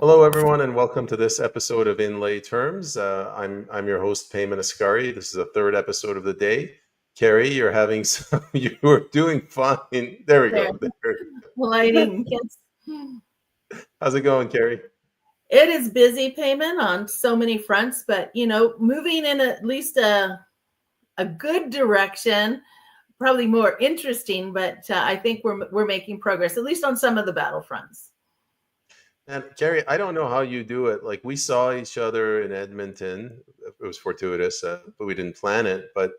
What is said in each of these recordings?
Hello, everyone, and welcome to this episode of In Lay Terms. I'm your host, Payman Ascari. This is the third episode of the day. Kari, you're having some. You were doing fine. There we There, go. There. lighting. Yes. How's it going, Kari? It is busy payment on so many fronts, but moving in at least a good direction, probably more interesting, but I think we're making progress, at least on some of the battlefronts. And Kari, I don't know how you do it. Like we saw each other in Edmonton. It was fortuitous, but we didn't plan it. But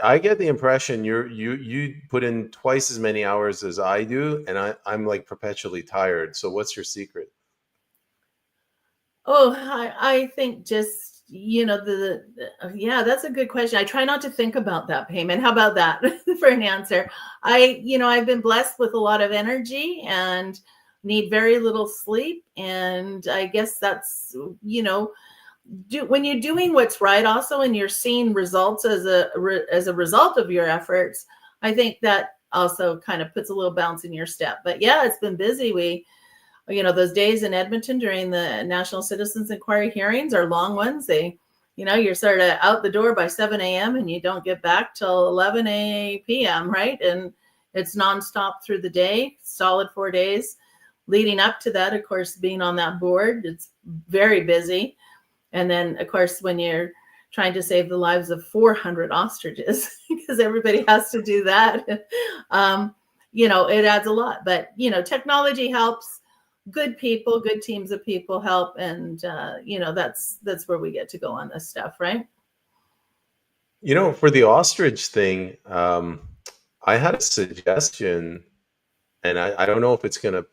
I get the impression you put in twice as many hours as I do, and I'm like perpetually tired. So what's your secret? Oh, I think just, yeah, that's a good question. I try not to think about that payment. How about that for an answer? I've been blessed with a lot of energy and need very little sleep. And I guess that's, when you're doing what's right also, and you're seeing results as a result of your efforts, I think that also kind of puts a little bounce in your step. But yeah, it's been busy. Those days in Edmonton during the National Citizens Inquiry hearings are long ones. You're sort of out the door by 7 a.m. and you don't get back till 11 p.m., right? And it's nonstop through the day, solid 4 days. Leading up to that, of course, being on that board, it's very busy. And then, of course, when you're trying to save the lives of 400 ostriches, because everybody has to do that, it adds a lot. But, technology helps. Good people, good teams of people help. And, that's where we get to go on this stuff, right? For the ostrich thing, I had a suggestion, and I don't know if it's going to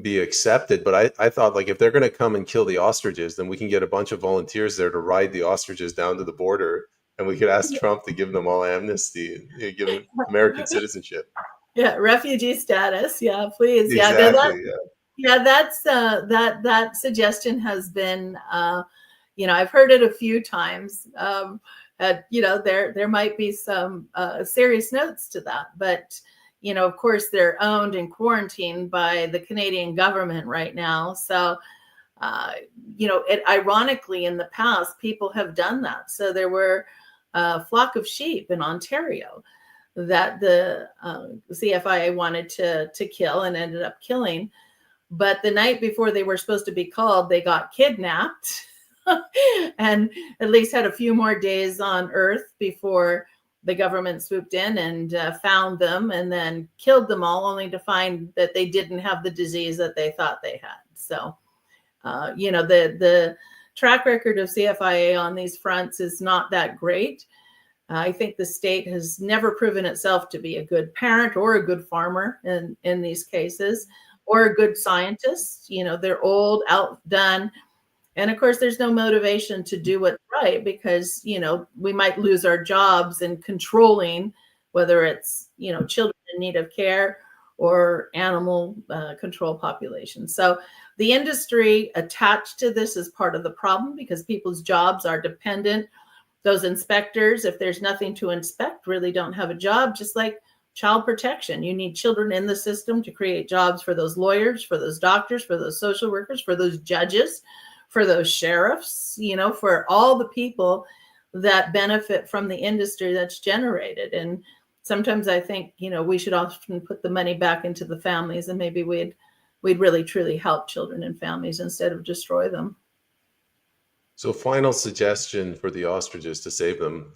be accepted, but I thought, like, if they're going to come and kill the ostriches, then we can get a bunch of volunteers there to ride the ostriches down to the border, and we could ask Trump to give them all amnesty and give them American citizenship. Yeah, refugee status. Yeah, please. Exactly. Yeah, that's that suggestion has been, I've heard it a few times. There might be some serious notes to that, but of course, they're owned and quarantined by the Canadian government right now. So, ironically, in the past, people have done that. So there were a flock of sheep in Ontario that the CFIA wanted to kill and ended up killing. But the night before they were supposed to be called, they got kidnapped and at least had a few more days on Earth before the government swooped in and found them and then killed them all, only to find that they didn't have the disease that they thought they had. So, the track record of CFIA on these fronts is not that great. I think the state has never proven itself to be a good parent or a good farmer in these cases, or a good scientist. They're old, outdone. And of course, there's no motivation to do what's right because, we might lose our jobs in controlling whether it's, children in need of care or animal control populations. So the industry attached to this is part of the problem because people's jobs are dependent. Those inspectors, if there's nothing to inspect, really don't have a job, just like child protection. You need children in the system to create jobs for those lawyers, for those doctors, for those social workers, for those judges, for those sheriffs, for all the people that benefit from the industry that's generated. And sometimes I think, we should often put the money back into the families, and maybe we'd really truly help children and families instead of destroy them. So, final suggestion for the ostriches to save them.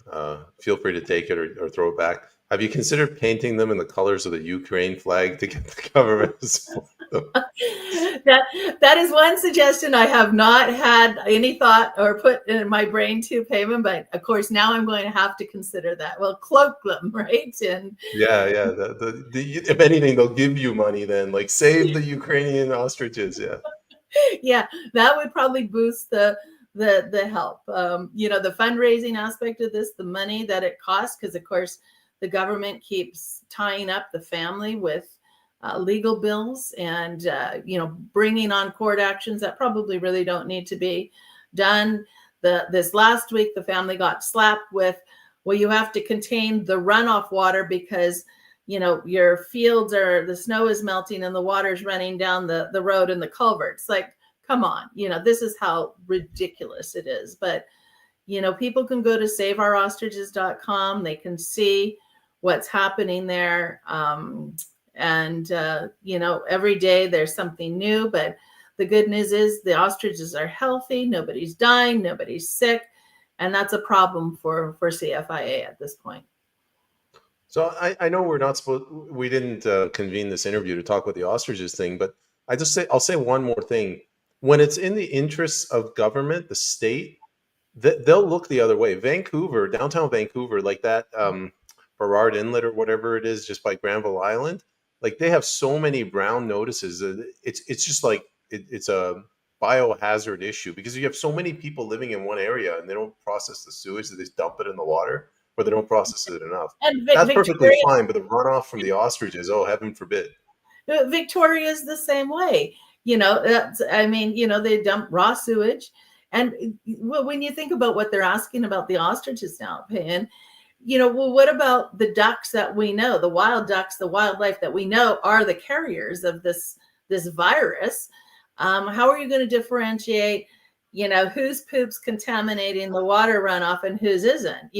Feel free to take it or throw it back. Have you considered painting them in the colors of the Ukraine flag to get the government to support them? That is one suggestion I have not had any thought or put in my brain to, Payman, but of course now I'm going to have to consider that. Well, cloak them, right? And yeah. If anything, they'll give you money then, like save the Ukrainian ostriches. Yeah. Yeah, that would probably boost the help. The fundraising aspect of this, the money that it costs, because of course the government keeps tying up the family with legal bills and, bringing on court actions that probably really don't need to be done. This last week, the family got slapped with, well, you have to contain the runoff water because, your fields the snow is melting and the water's running down the road and the culverts. Like, come on, this is how ridiculous it is. But people can go to saveourostriches.com. They can see what's happening there. And every day there's something new. But the good news is the ostriches are healthy. Nobody's dying. Nobody's sick. And that's a problem for CFIA at this point. So I know we didn't convene this interview to talk about the ostriches thing, but I'll say one more thing. When it's in the interests of government, the state, they'll look the other way. Vancouver, downtown Vancouver, like that Burrard Inlet or whatever it is, just by Granville Island, like they have so many brown notices. It's just like it's a biohazard issue because you have so many people living in one area and they don't process the sewage, they just dump it in the water, or they don't process it enough. And That's perfectly Victoria, fine, but the runoff from the ostriches, oh heaven forbid. Victoria is the same way. They dump raw sewage. And when you think about what they're asking about the ostriches now, Payne, what about the ducks that we know, the wild ducks, the wildlife that we know are the carriers of this virus? How are you going to differentiate, whose poop's contaminating the water runoff and whose isn't?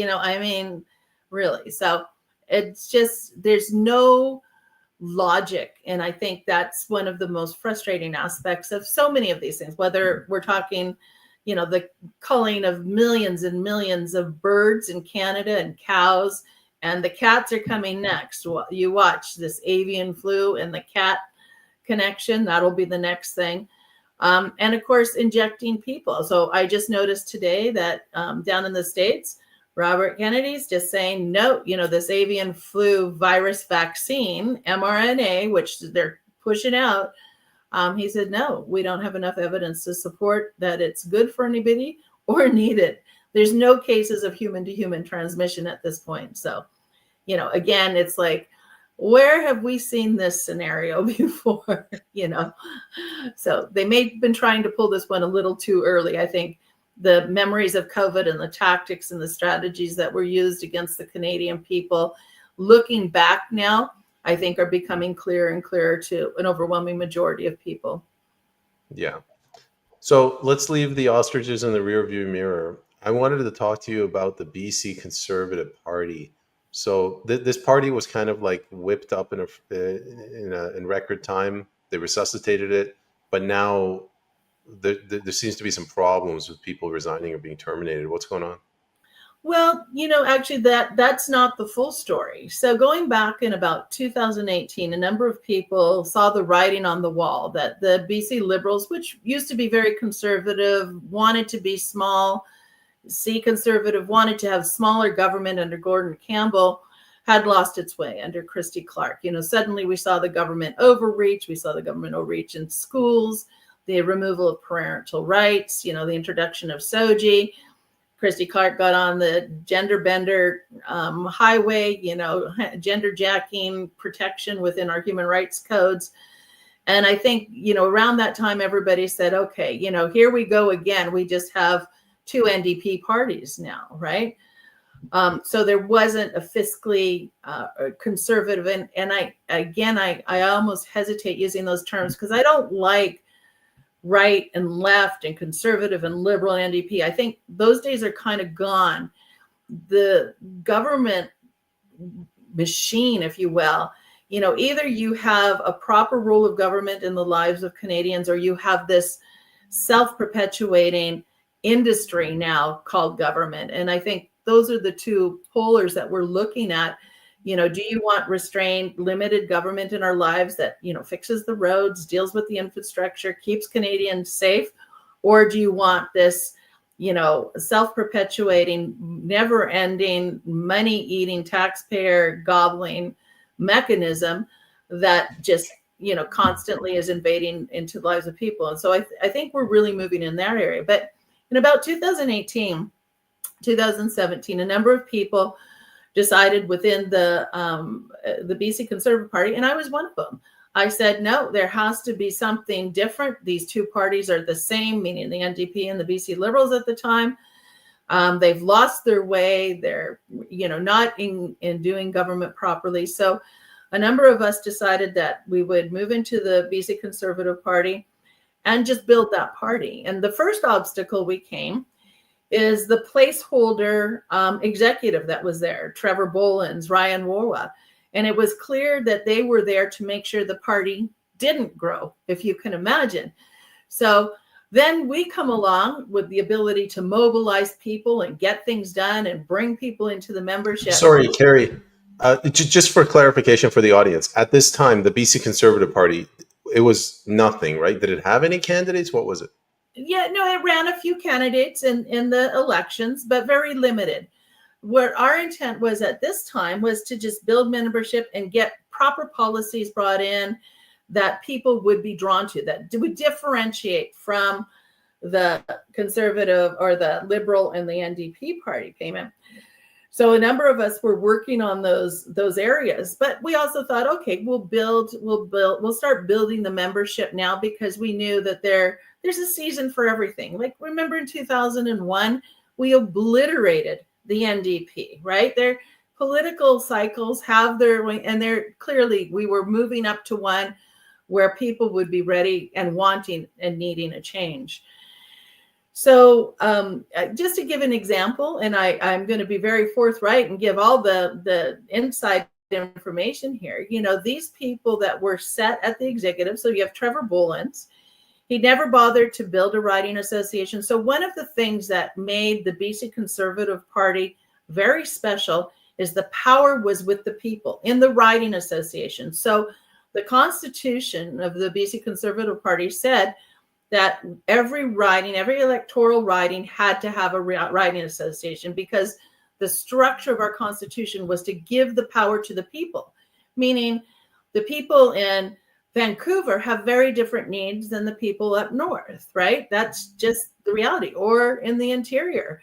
Really. So it's just, there's no logic. And I think that's one of the most frustrating aspects of so many of these things, whether we're talking, the culling of millions and millions of birds in Canada and cows, and the cats are coming next. You watch this avian flu and the cat connection. That'll be the next thing. And of course, injecting people. So I just noticed today that down in the States, Robert Kennedy's just saying, no, this avian flu virus vaccine, mRNA, which they're pushing out, he said, no, we don't have enough evidence to support that it's good for anybody or needed. There's no cases of human to human transmission at this point. So, again, it's like, where have we seen this scenario before? So they may have been trying to pull this one a little too early. I think the memories of COVID and the tactics and the strategies that were used against the Canadian people, looking back now, I think are becoming clearer and clearer to an overwhelming majority of people. Yeah. So let's leave the ostriches in the rearview mirror. I wanted to talk to you about the BC Conservative Party. So this party was kind of like whipped up in record time. They resuscitated it, but now there seems to be some problems with people resigning or being terminated. What's going on? Well, actually that's not the full story. So going back in about 2018, a number of people saw the writing on the wall that the BC Liberals, which used to be very conservative, wanted to be small, C Conservative wanted to have smaller government under Gordon Campbell, had lost its way under Christy Clark. Suddenly we saw the government overreach. We saw the government overreach in schools, the removal of parental rights, the introduction of SOGI. Christy Clark got on the gender bender highway, gender jacking protection within our human rights codes. And I think, around that time, everybody said, okay, here we go again. We just have two NDP parties now, right? So there wasn't a fiscally conservative. And I almost hesitate using those terms because I don't like right and left and conservative and liberal and NDP. I think those days are kind of gone. The government machine, if you will, either you have a proper rule of government in the lives of Canadians, or you have this self-perpetuating industry now called government. And I think those are the two polars that we're looking at. Do you want restrained, limited government in our lives that, fixes the roads, deals with the infrastructure, keeps Canadians safe? Or do you want this, self-perpetuating, never-ending, money-eating, taxpayer-gobbling mechanism that just, constantly is invading into the lives of people? And so I think we're really moving in that area. But in about 2018, 2017, a number of people decided within the BC Conservative Party, and I was one of them. I said, no, there has to be something different. These two parties are the same, meaning the NDP and the BC Liberals at the time. They've lost their way. They're, not in doing government properly. So a number of us decided that we would move into the BC Conservative Party. and just build that party. And the first obstacle we came is the placeholder executive that was there, Trevor Bolins, Ryan Warwa. And it was clear that they were there to make sure the party didn't grow, if you can imagine. So then we come along with the ability to mobilize people and get things done and bring people into the membership. Sorry, Kari. Just for clarification for the audience, at this time, the BC Conservative Party, it was nothing, right? Did it have any candidates? What was it? Yeah, no, it ran a few candidates in the elections, but very limited. What our intent was at this time was to just build membership and get proper policies brought in that people would be drawn to, that would differentiate from the conservative or the liberal and the NDP party payment. So a number of us were working on those areas, but we also thought, okay, we'll start building the membership now, because we knew that there's a season for everything. Like, remember in 2001, we obliterated the NDP, right? Their political cycles have their way, and we were moving up to one where people would be ready and wanting and needing a change. So just to give an example, and I'm going to be very forthright and give all the inside information here. These people that were set at the executive, so you have Trevor Bolins. He never bothered to build a riding association. So one of the things that made the BC Conservative Party very special is the power was with the people in the riding association. So the constitution of the BC Conservative Party said that every electoral riding had to have a riding association, because the structure of our constitution was to give the power to the people, meaning the people in Vancouver have very different needs than the people up north, right? That's just the reality, or in the interior.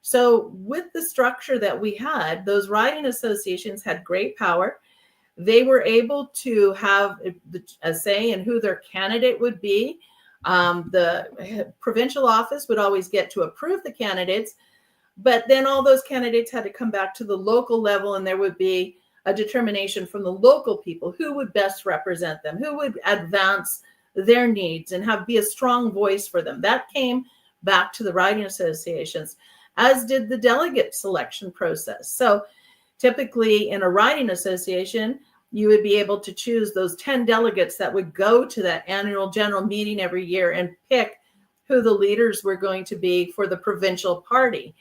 So with the structure that we had, those riding associations had great power. They were able to have a say in who their candidate would be. The provincial office would always get to approve the candidates, but then all those candidates had to come back to the local level, and there would be a determination from the local people who would best represent them, who would advance their needs and be a strong voice for them. That came back to the riding associations, as did the delegate selection process. So typically in a riding association, you would be able to choose those 10 delegates that would go to that annual general meeting every year and pick who the leaders were going to be for the provincial party.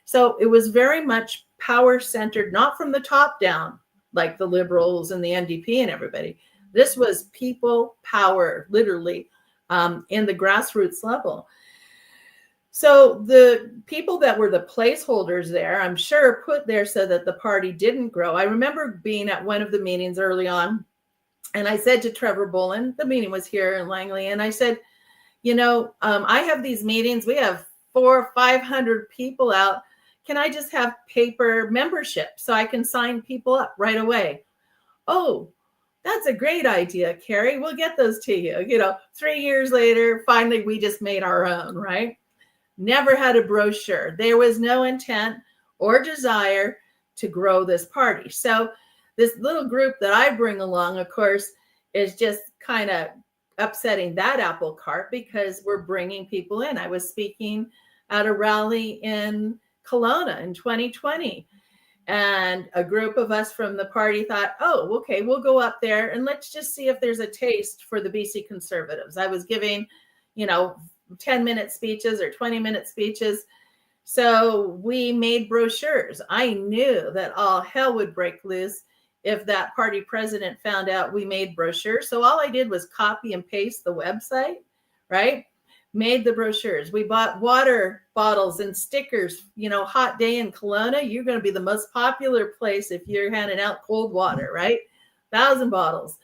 So it was very much power centered, not from the top down, like the Liberals and the NDP and everybody. This was people power, literally, in the grassroots level. So the people that were the placeholders there, I'm sure, put there so that the party didn't grow. I remember being at one of the meetings early on, and I said to Trevor Bolin, the meeting was here in Langley, and I said, I have these meetings. We have 400 or 500 people out. Can I just have paper membership so I can sign people up right away? Oh, that's a great idea, Kari. We'll get those to you. 3 years later, finally, we just made our own, right? Never had a brochure. There was no intent or desire to grow this party. So this little group that I bring along, of course, is just kind of upsetting that apple cart, because we're bringing people in. I was speaking at a rally in Kelowna in 2020, and a group of us from the party thought, oh, okay, we'll go up there and let's just see if there's a taste for the BC Conservatives. I was giving, 10-minute speeches or 20-minute speeches. So we made brochures. I knew that all hell would break loose if that party president found out we made brochures. So all I did was copy and paste the website, right? Made the brochures. We bought water bottles and stickers. Hot day in Kelowna, you're going to be the most popular place if you're handing out cold water, right? 1,000 bottles.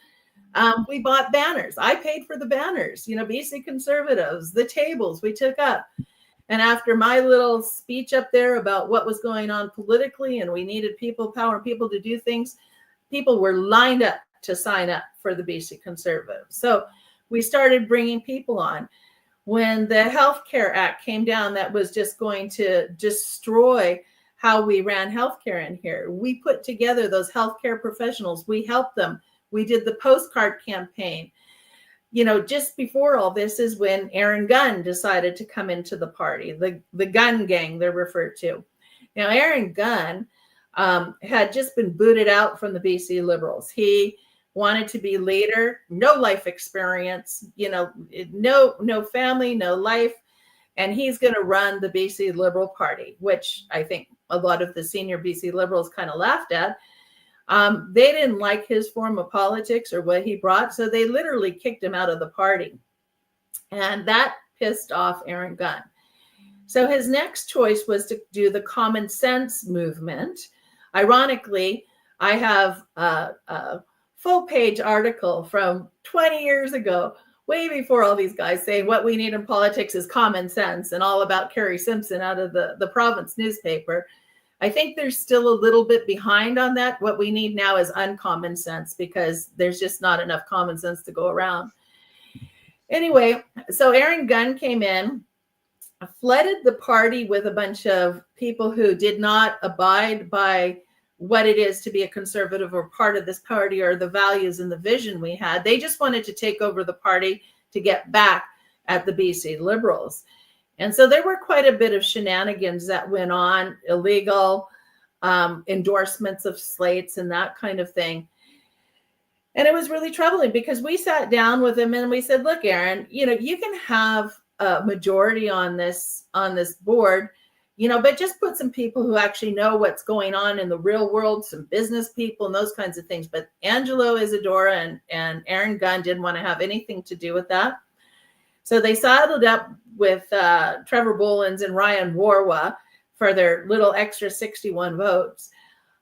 We bought banners. I paid for the banners, BC Conservatives, the tables we took up. And after my little speech up there about what was going on politically, and we needed people, power, people to do things, people were lined up to sign up for the BC Conservatives. So we started bringing people on. When the Healthcare Act came down, that was just going to destroy how we ran healthcare in here. We put together those healthcare professionals. We helped them. We did the postcard campaign. just before all this is when Aaron Gunn decided to come into the party, the gun gang they're referred to. Now, Aaron Gunn had just been booted out from the BC Liberals. He wanted to be leader, no life experience, no family, no life. And he's going to run the BC Liberal Party, which I think a lot of the senior BC Liberals kind of laughed at. They didn't like his form of politics or what he brought, so they literally kicked him out of the party. And that pissed off Aaron Gunn. So his next choice was to do the common sense movement. Ironically, I have a full-page article from 20 years ago, way before all these guys, saying what we need in politics is common sense, and all about Kari Simpson out of the province newspaper. I think there's still a little bit behind on that. What we need now is uncommon sense, because there's just not enough common sense to go around. Anyway, so Aaron Gunn came in, flooded the party with a bunch of people who did not abide by what it is to be a conservative or part of this party, or the values and the vision we had. They just wanted to take over the party to get back at the BC Liberals. And so there were quite a bit of shenanigans that went on, illegal endorsements of slates and that kind of thing. And it was really troubling, because we sat down with him and we said, look, Aaron, you can have a majority on this board, but just put some people who actually know what's going on in the real world, some business people and those kinds of things. But Angelo Isadora and Aaron Gunn didn't want to have anything to do with that. So they saddled up with Trevor Bolins and Ryan Warwa for their little extra 61 votes.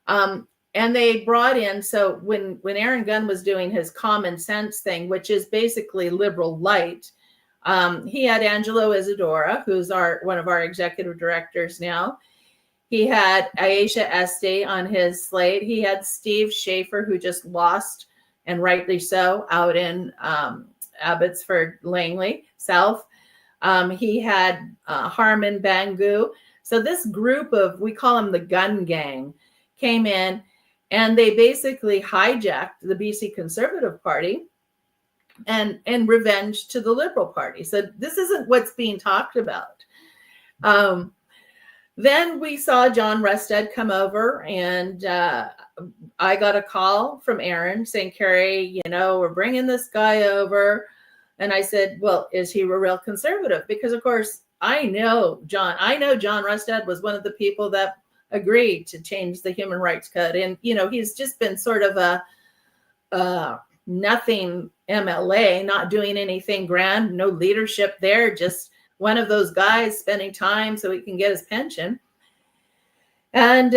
And they brought in, so when Aaron Gunn was doing his common sense thing, which is basically liberal light, he had Angelo Isadora, who's one of our executive directors now. He had Aisha Este on his slate. He had Steve Schaefer, who just lost, and rightly so, out in Abbotsford, Langley South. He had Harman Bangu. So this group of, we call them the gun gang, came in, and they basically hijacked the BC Conservative Party and revenge to the Liberal Party. So this isn't what's being talked about. Then we saw John Rustad come over, and I got a call from Aaron saying, Kari, we're bringing this guy over. And I said, well, is he a real conservative? Because, of course, I know John Rustad was one of the people that agreed to change the Human Rights Code. And, he's just been sort of a nothing MLA, not doing anything grand, no leadership there, just one of those guys spending time so he can get his pension. And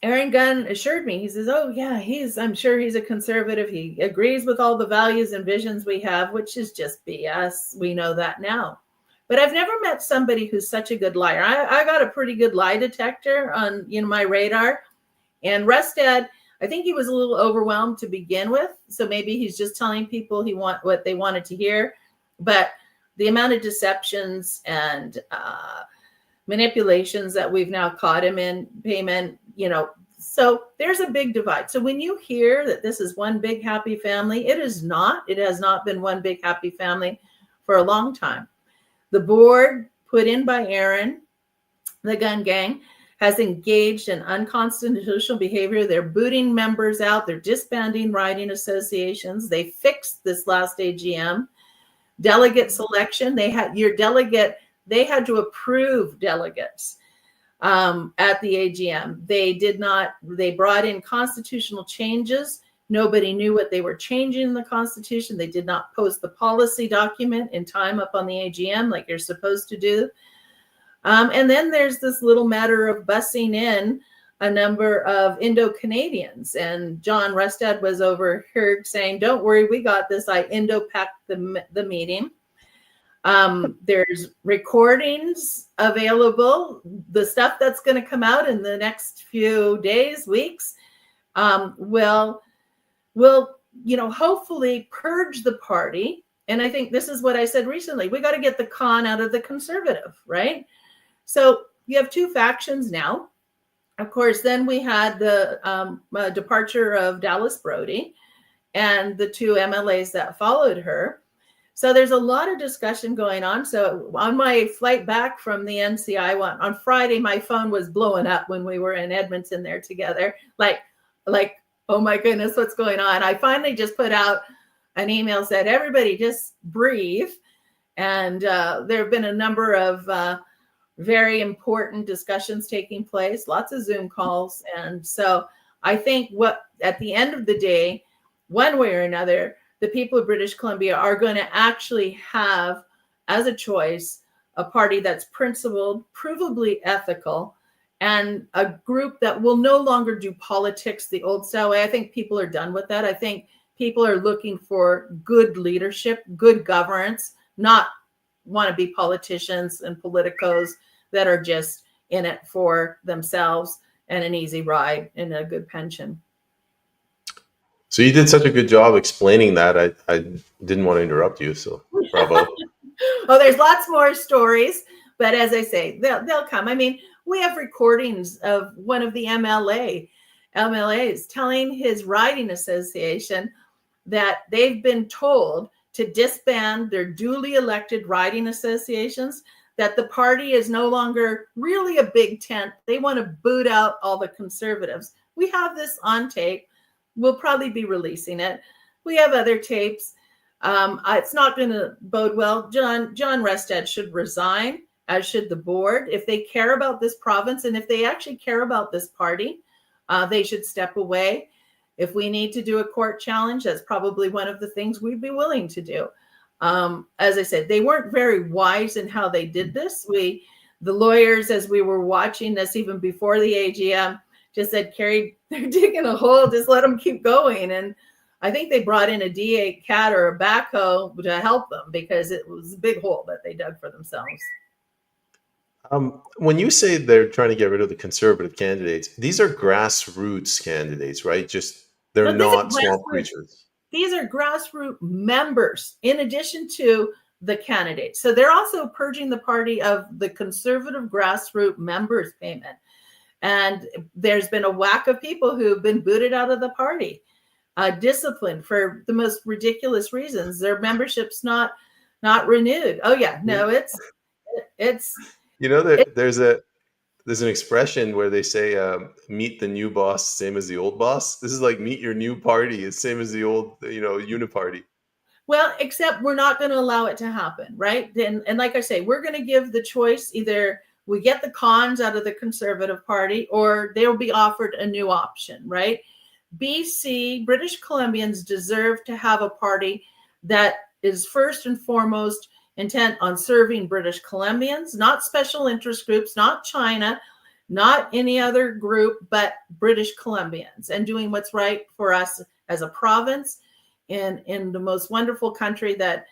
Aaron Gunn assured me, he says, oh yeah, I'm sure he's a conservative. He agrees with all the values and visions we have, which is just BS. We know that now. But I've never met somebody who's such a good liar. I got a pretty good lie detector on my radar. And Rustad, I think he was a little overwhelmed to begin with. So maybe he's just telling people what they wanted to hear. But the amount of deceptions and manipulations that we've now caught him in, payment, so there's a big divide. So when you hear that this is one big happy family, it is not. It has not been one big happy family for a long time. The board put in by Aaron, the gun gang, has engaged in unconstitutional behavior. They're booting members out. They're disbanding riding associations. They fixed this last AGM. Delegate selection. They had to approve delegates at the AGM. They brought in constitutional changes. Nobody knew what they were changing in the Constitution. They did not post the policy document in time up on the AGM like you're supposed to do. And then there's this little matter of bussing in a number of Indo-Canadians. And John Rustad was overheard saying, don't worry, we got this. I Indo-packed the meeting. There's recordings available. The stuff that's going to come out in the next few days, weeks, will hopefully purge the party. And I think this is what I said recently. We got to get the con out of the conservative, right? So you have two factions now. Of course, then we had the departure of Dallas Brody and the two MLAs that followed her. So there's a lot of discussion going on. So on my flight back from the NCI one on Friday, my phone was blowing up when we were in Edmonton there together. Like, oh my goodness, what's going on? I finally just put out an email, said, everybody just breathe. And there have been a number of very important discussions taking place, lots of Zoom calls. And so I think what at the end of the day, one way or another, the people of British Columbia are going to actually have as a choice a party that's principled, provably ethical, and a group that will no longer do politics the old style way. I think people are done with that. I think people are looking for good leadership, good governance, not want to be politicians and politicos that are just in it for themselves and an easy ride and a good pension. So you did such a good job explaining that. I didn't want to interrupt you, so bravo. Oh, there's lots more stories, but as I say, they'll come. I mean, we have recordings of one of the MLAs telling his riding association that they've been told to disband their duly elected riding associations, that the party is no longer really a big tent. They want to boot out all the conservatives. We have this on tape. We'll probably be releasing it. We have other tapes. It's not going to bode well. John Restad should resign, as should the board. If they care about this province and if they actually care about this party, they should step away. If we need to do a court challenge, that's probably one of the things we'd be willing to do. As I said, they weren't very wise in how they did this. The lawyers, as we were watching this even before the AGM, just said, Kari, they're digging a hole, just let them keep going. And I think they brought in a D8 cat or a backhoe to help them because it was a big hole that they dug for themselves. When you say they're trying to get rid of the conservative candidates, these are grassroots candidates, right? Just they're No, not swamp creatures. These are grassroots members in addition to the candidates. So they're also purging the party of the conservative grassroots members payment. And there's been a whack of people who've been booted out of the party, disciplined for the most ridiculous reasons. Their membership's not renewed. Oh yeah, no, it's there's an expression where they say, "Meet the new boss, same as the old boss." This is like meet your new party, it's same as the old, uniparty. Well, except we're not going to allow it to happen, right? And like I say, we're going to give the choice: either we get the cons out of the Conservative Party, or they'll be offered a new option, right? BC, British Columbians deserve to have a party that is first and foremost intent on serving British Columbians, not special interest groups, not China, not any other group, but British Columbians, and doing what's right for us as a province in the most wonderful country that,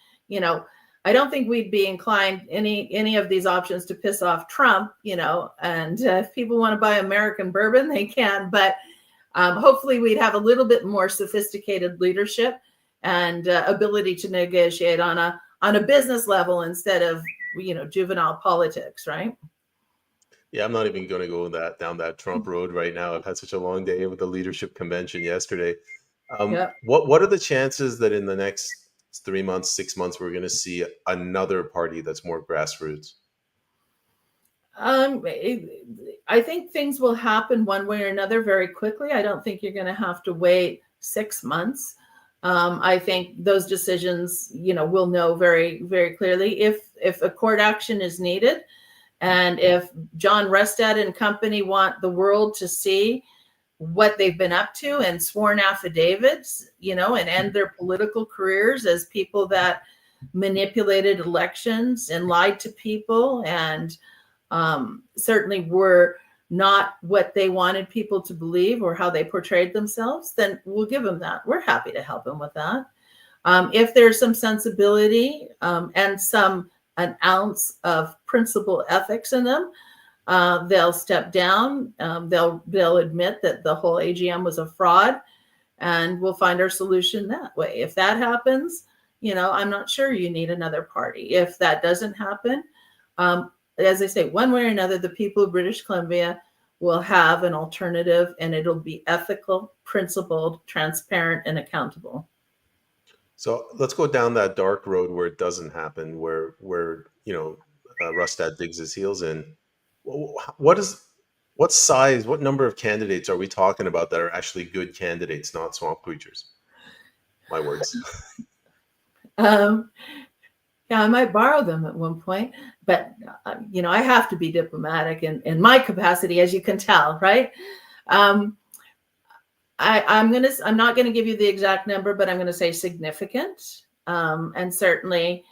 I don't think we'd be inclined any of these options to piss off Trump, and if people want to buy American bourbon, they can, but hopefully we'd have a little bit more sophisticated leadership and ability to negotiate on a business level instead of, juvenile politics, right? Yeah, I'm not even going to go down that Trump road right now. I've had such a long day with the leadership convention yesterday. Yeah. What are the chances that in the next 3 months, 6 months, we're going to see another party that's more grassroots? I think things will happen one way or another very quickly. I don't think you're going to have to wait 6 months. I think those decisions, we'll know very, very clearly if a court action is needed, and if John Restad and company want the world to see what they've been up to and sworn affidavits, and end their political careers as people that manipulated elections and lied to people and certainly were not what they wanted people to believe or how they portrayed themselves, then we'll give them that. We're happy to help them with that. If there's some sensibility and an ounce of principle ethics in them, they'll step down. They'll admit that the whole AGM was a fraud, and we'll find our solution that way. If that happens, I'm not sure you need another party. If that doesn't happen, as I say, one way or another, the people of British Columbia will have an alternative, and it'll be ethical, principled, transparent, and accountable. So let's go down that dark road where it doesn't happen, where Rustad digs his heels in. What is what size, what number of candidates are we talking about that are actually good candidates, not swamp creatures? My words. Um, yeah, I might borrow them at one point, but I have to be diplomatic in my capacity, as you can tell, right? Um, I'm not gonna give you the exact number, but I'm gonna say significant, and certainly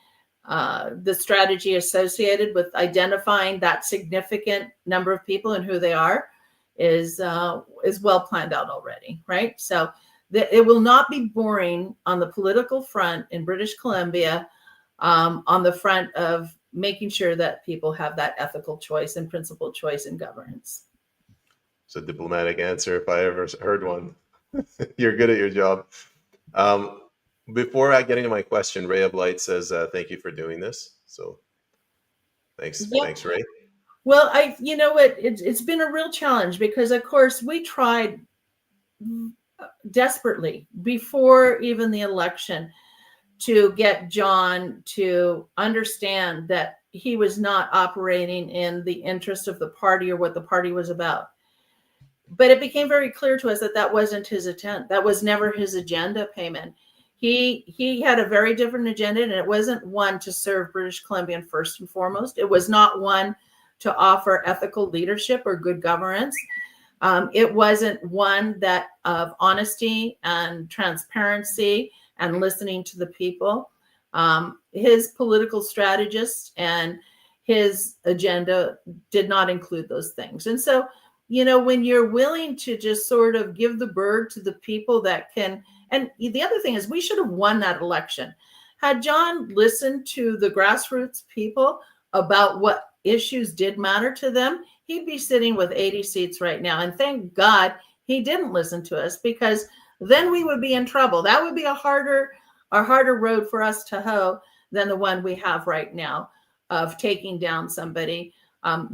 the strategy associated with identifying that significant number of people and who they are is well planned out already, right? So it will not be boring on the political front in British Columbia, on the front of making sure that people have that ethical choice and principled choice in governance. It's a diplomatic answer if I ever heard one. You're good at your job. Um, Before I get into my question, Ray of Light says, "Thank you for doing this." So Yeah. thanks, Ray. Well, you know what, it's been a real challenge because, of course, we tried desperately before even the election to get John to understand that he was not operating in the interest of the party or what the party was about. But it became very clear to us that that wasn't his intent. That was never his agenda, Payman. He had a very different agenda, and it wasn't one to serve British Columbian first and foremost. It was not one to offer ethical leadership or good governance. It wasn't one that of honesty and transparency and listening to the people. His political strategist and his agenda did not include those things. And so, when you're willing to just sort of give the bird to the people that can, and the other thing is we should have won that election. Had John listened to the grassroots people about what issues did matter to them, he'd be sitting with 80 seats right now. And thank God he didn't listen to us, because then we would be in trouble. That would be a harder road for us to hoe than the one we have right now of taking down somebody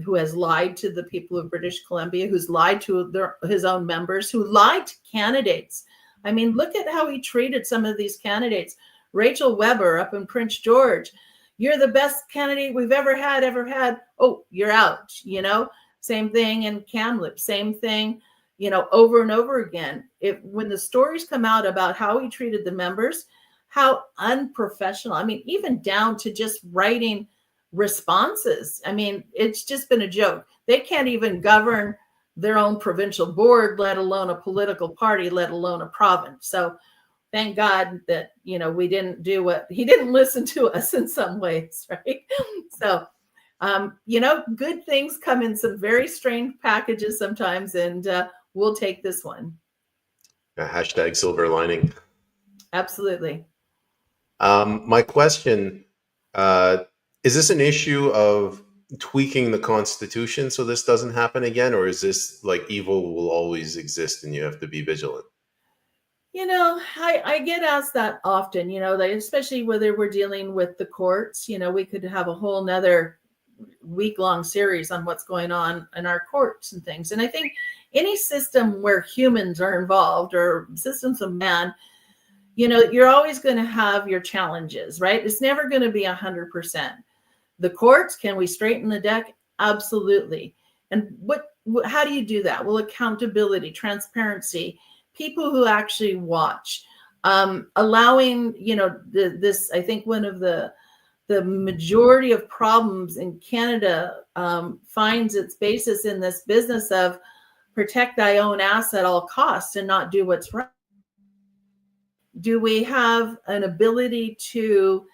who has lied to the people of British Columbia, who's lied to his own members, who lied to candidates. I mean, look at how he treated some of these candidates. Rachel Weber up in Prince George, you're the best candidate we've ever had. Oh, you're out, Same thing in Kamloops, same thing, over and over again. When the stories come out about how he treated the members, how unprofessional, I mean, even down to just writing responses. I mean, it's just been a joke. They can't even govern their own provincial board, let alone a political party, let alone a province. So thank God that, we didn't do what he didn't listen to us in some ways, right? So, good things come in some very strange packages sometimes, and we'll take this one. Hashtag silver lining. Absolutely. My question, uh, is this an issue of tweaking the Constitution so this doesn't happen again, or is this like evil will always exist and you have to be vigilant? I get asked that often, especially whether we're dealing with the courts. We could have a whole nother week-long series on what's going on in our courts and things. And I think any system where humans are involved, or systems of man, you're always going to have your challenges, right? It's never going to be 100%. The courts, can we straighten the deck? Absolutely. And how do you do that? Well, accountability, transparency, people who actually watch, allowing, this, I think one of the majority of problems in Canada finds its basis in this business of protect thy own ass at all costs and not do what's right. Do we have an ability to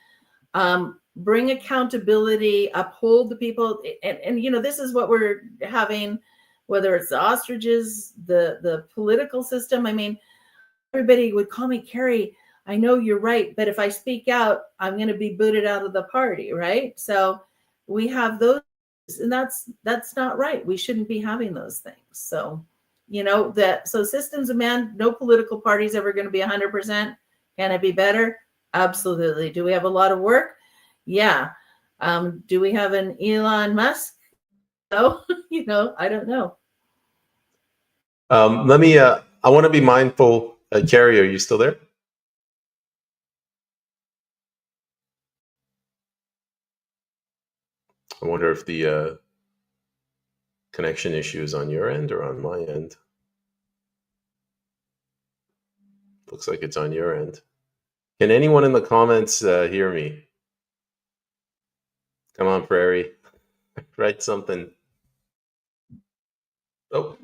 bring accountability, uphold the people? And this is what we're having, whether it's the ostriches, the political system. I mean, everybody would call me, Kari, I know you're right, but if I speak out, I'm going to be booted out of the party, right? So we have those, and that's not right. We shouldn't be having those things. So, so systems of man, no political party is ever going to be 100%. Can it be better? Absolutely. Do we have a lot of work? Yeah. Do we have an Elon Musk? No, I don't know. I want to be mindful. Carrie, are you still there? I wonder if the connection issue is on your end or on my end. Looks like it's on your end. Can anyone in the comments hear me? Come on, Prairie. Write something. Oh,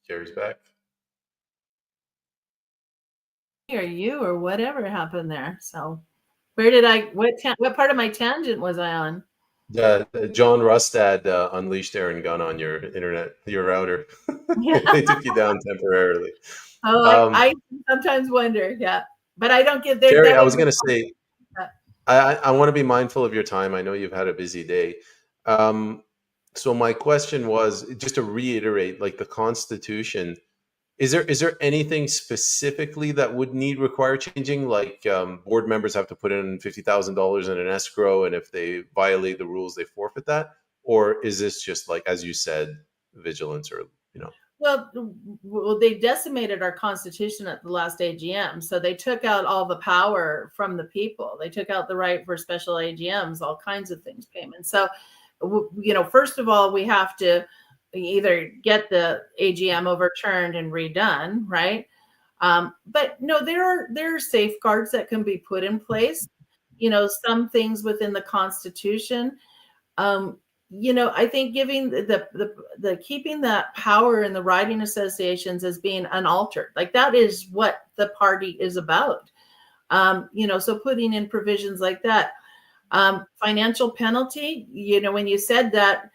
Carrie's back. Or you or whatever happened there. So where did what part of my tangent was I on? John Rustad unleashed Aaron Gunn on your internet, your router. Yeah. They took you down temporarily. Oh, Um, I sometimes wonder. Yeah. But I don't get there. Carrie, That I way. was going to say, I want to be mindful of your time. I know you've had a busy day. So my question was just to reiterate, like the Constitution. Is there anything specifically that would require changing? Like board members have to put in $50,000 in an escrow, and if they violate the rules, they forfeit that? Or is this just like, as you said, vigilance, or Well, they decimated our Constitution at the last AGM. So they took out all the power from the people. They took out the right for special AGMs, all kinds of things came in. So, first of all, we have to either get the AGM overturned and redone, right? But no, there are safeguards that can be put in place. Some things within the Constitution. Um, I think giving the keeping that power in the riding associations as being unaltered, like that is what the party is about. So putting in provisions like that. Financial penalty, when you said that,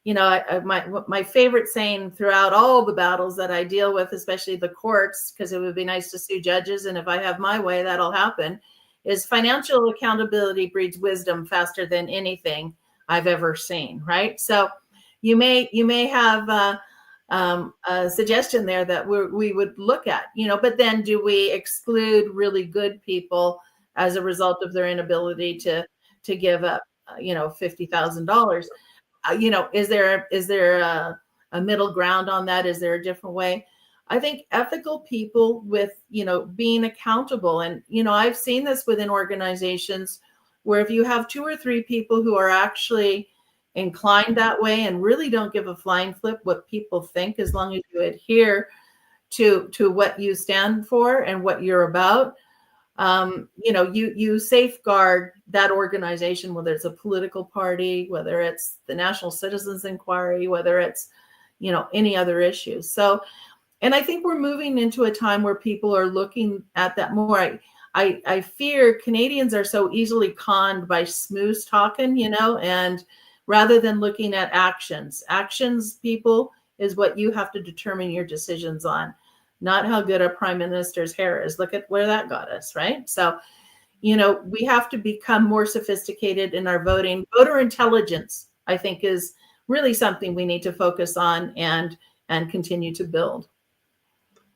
my favorite saying throughout all the battles that I deal with, especially the courts, because it would be nice to sue judges, and if I have my way, that'll happen, is financial accountability breeds wisdom faster than anything I've ever seen. Right. So you may have a suggestion there that we would look at, but then do we exclude really good people as a result of their inability to give up, $50,000? Is there a middle ground on that? Is there a different way? I think ethical people with, being accountable. And, I've seen this within organizations where if you have two or three people who are actually inclined that way and really don't give a flying flip what people think, as long as you adhere to what you stand for and what you're about, you safeguard that organization, whether it's a political party, whether it's the National Citizens Inquiry, whether it's, any other issues. So, and I think we're moving into a time where people are looking at that more. I fear Canadians are so easily conned by smooth talking, and rather than looking at actions, people, is what you have to determine your decisions on, not how good a prime minister's hair is. Look at where that got us, right? So, we have to become more sophisticated in our voting. Voter intelligence, I think, is really something we need to focus on and continue to build.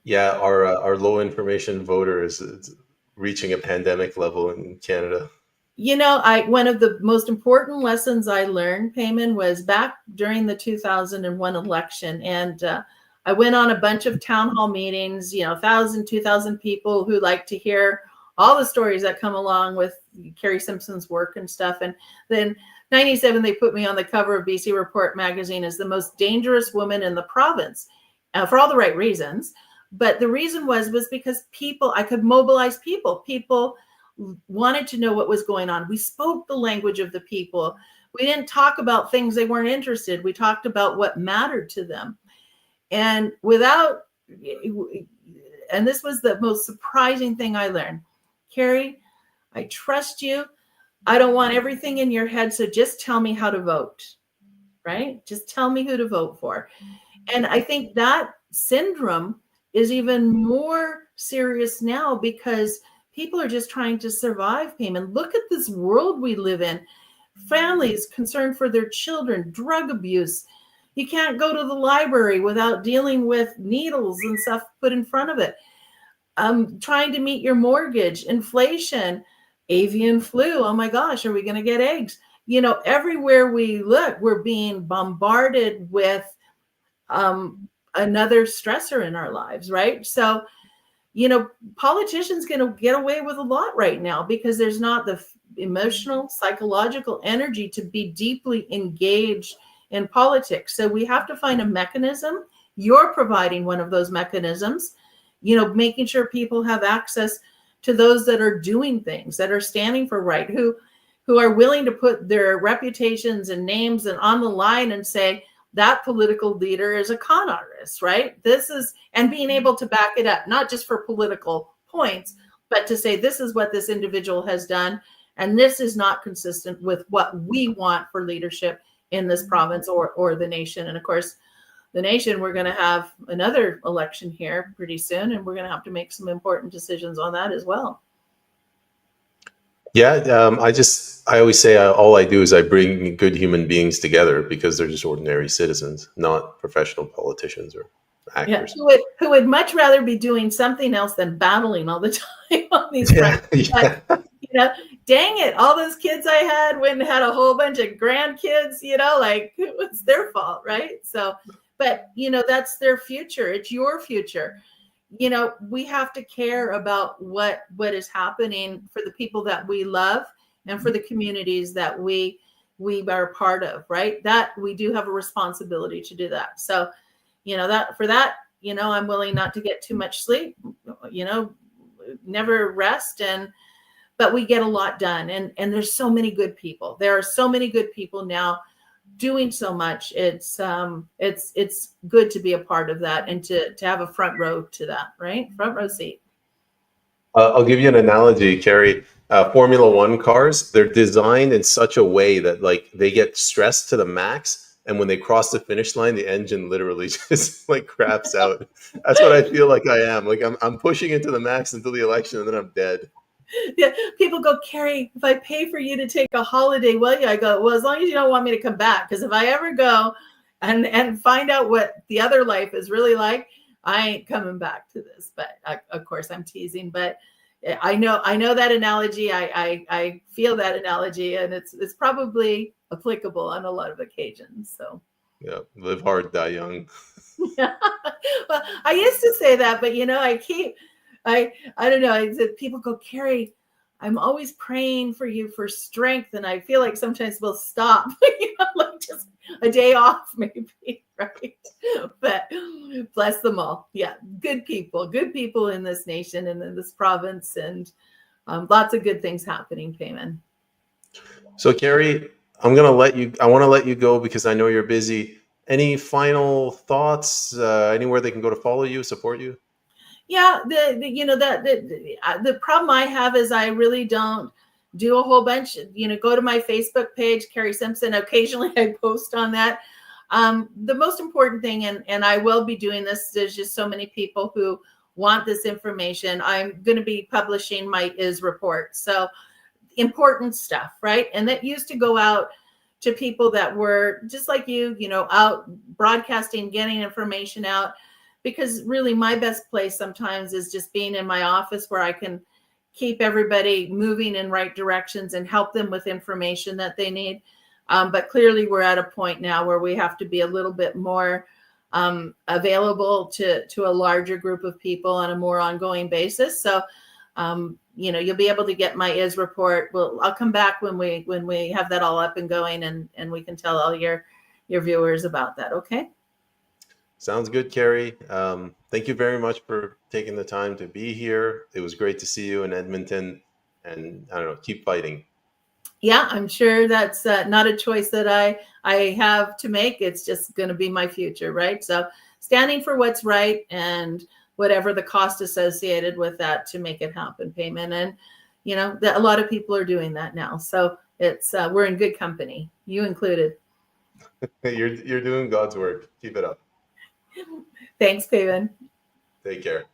yeah, our low information voter is reaching a pandemic level in Canada. One of the most important lessons I learned, Payman, was back during the 2001 election. And I went on a bunch of town hall meetings, 1,000, 2,000 people who like to hear all the stories that come along with Kari Simpson's work and stuff. And then 97, they put me on the cover of BC Report magazine as the most dangerous woman in the province, for all the right reasons. But the reason was because I could mobilize people. People wanted to know what was going on. We spoke the language of the people. We didn't talk about things they weren't interested. We talked about what mattered to them. And this was the most surprising thing I learned. Kari, I trust you. I don't want everything in your head, so just tell me how to vote, right? Just tell me who to vote for. And I think that syndrome is even more serious now because people are just trying to survive, Payman. Look at this world we live in. Families concerned for their children, drug abuse. You can't go to the library without dealing with needles and stuff put in front of it. Trying to meet your mortgage, inflation, avian flu. Oh my gosh, are we going to get eggs? Everywhere we look, we're being bombarded with another stressor in our lives, right? So, politicians going to get away with a lot right now because there's not emotional, psychological energy to be deeply engaged in politics. So we have to find a mechanism. You're providing one of those mechanisms, making sure people have access to those that are doing things, that are standing for right, who are willing to put their reputations and names and on the line and say that political leader is a con artist, right? And being able to back it up, not just for political points, but to say this is what this individual has done, and this is not consistent with what we want for leadership in this province or the nation. And of course, the nation, we're going to have another election here pretty soon, and we're going to have to make some important decisions on that as well. Yeah, I always say all I do is I bring good human beings together because they're just ordinary citizens, not professional politicians or actors. Yeah, who would much rather be doing something else than battling all the time on these fronts. Yeah. But, dang it, all those kids I had went and had a whole bunch of grandkids, like it's their fault, right? So, but that's their future. It's your future. We have to care about what is happening for the people that we love and for the communities that we are part of, right? That we do have a responsibility to do that. So, I'm willing not to get too much sleep, never rest, but we get a lot done. And there's so many good people. There are so many good people now doing so much. It's good to be a part of that and to have a front row to that, right? Front row seat. I'll give you an analogy, Kari. Formula One cars, they're designed in such a way that like they get stressed to the max, and when they cross the finish line, the engine literally just like craps out. That's what I feel like I am. Like I'm pushing it to the max until the election, and then I'm dead. Yeah, people go, Kari, if I pay for you to take a holiday, will you? I go, well, as long as you don't want me to come back, because if I ever go and find out what the other life is really like, I ain't coming back to this. But of course, I'm teasing. But I know that analogy. I feel that analogy, and it's probably applicable on a lot of occasions. So yeah, live hard, die young. Yeah. Well, I used to say that, but I don't know. People go, Kari, I'm always praying for you for strength, and I feel like sometimes we'll stop, like just a day off, maybe, right? But bless them all. Yeah, good people in this nation and in this province, and lots of good things happening, Payman. So, Kari, I want to let you go because I know you're busy. Any final thoughts? Anywhere they can go to follow you, support you? Yeah, the problem I have is I really don't do a whole bunch. Go to my Facebook page, Kari Simpson. Occasionally I post on that. The most important thing, and I will be doing this, there's just so many people who want this information. I'm going to be publishing my IS report. So important stuff, right? And that used to go out to people that were just like you, out broadcasting, getting information out. Because really my best place sometimes is just being in my office where I can keep everybody moving in right directions and help them with information that they need. But clearly we're at a point now where we have to be a little bit more available to a larger group of people on a more ongoing basis. So, you'll be able to get my IS report. I'll come back when we have that all up and going, and we can tell all your viewers about that. Okay. Sounds good, Kari. Thank you very much for taking the time to be here. It was great to see you in Edmonton, and I don't know, keep fighting. Yeah, I'm sure that's not a choice that I have to make. It's just going to be my future, right? So standing for what's right and whatever the cost associated with that to make it happen, Payman. And, that a lot of people are doing that now. So it's we're in good company, you included. You're doing God's work. Keep it up. Thanks, Payman. Take care.